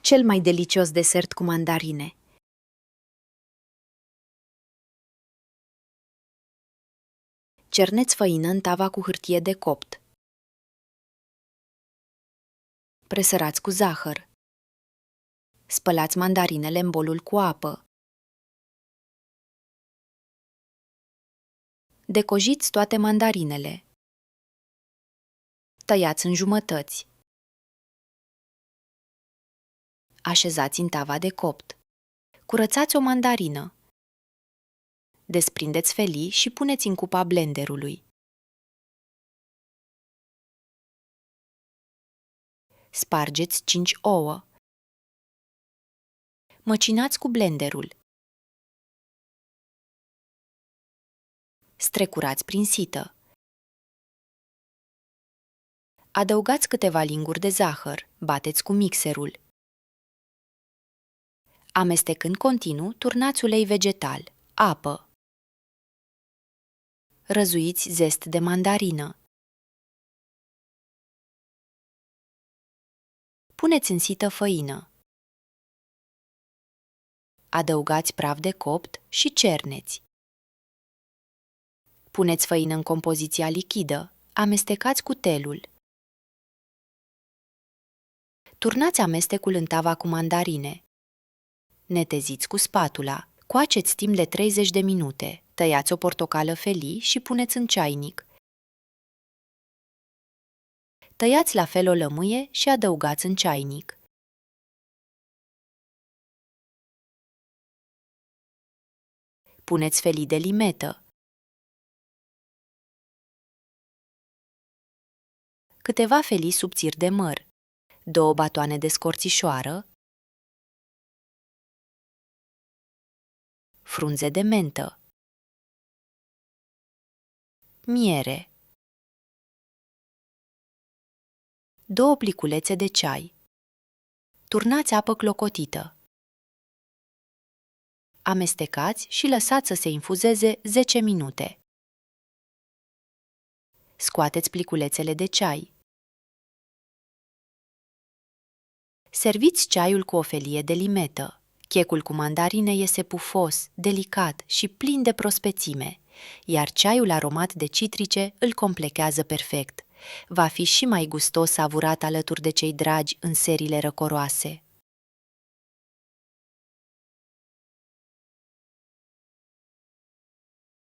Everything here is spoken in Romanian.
Cel mai delicios desert cu mandarine. Cerneți făină în tava cu hârtie de copt. Presărați cu zahăr. Spălați mandarinele în bolul cu apă. Decojiți toate mandarinele. Tăiați în jumătăți. Așezați în tava de copt. Curățați o mandarină. Desprindeți felii și puneți în cupa blenderului. Spargeți 5 ouă. Măcinați cu blenderul. Strecurați prin sită. Adăugați câteva linguri de zahăr, bateți cu mixerul. Amestecând continuu, turnați ulei vegetal, apă. Răzuiți zest de mandarină. Puneți în sită făină. Adăugați praf de copt și cerneți. Puneți făină în compoziția lichidă, amestecați cu telul. Turnați amestecul în tava cu mandarine. Neteziți cu spatula, coaceți timp de 30 de minute, tăiați o portocală felii și puneți în ceainic. Tăiați la fel o lămâie și adăugați în ceainic. Puneți felii de limetă. Câteva felii subțiri de măr, 2 batoane de scorțișoară, frunze de mentă, miere, 2 pliculețe de ceai. Turnați apă clocotită. Amestecați și lăsați să se infuzeze 10 minute. Scoateți pliculețele de ceai. Serviți ceaiul cu o felie de limetă. Checul cu mandarine iese pufos, delicat și plin de prospețime, iar ceaiul aromat de citrice îl completează perfect. Va fi și mai gustos savurat alături de cei dragi în serile răcoroase.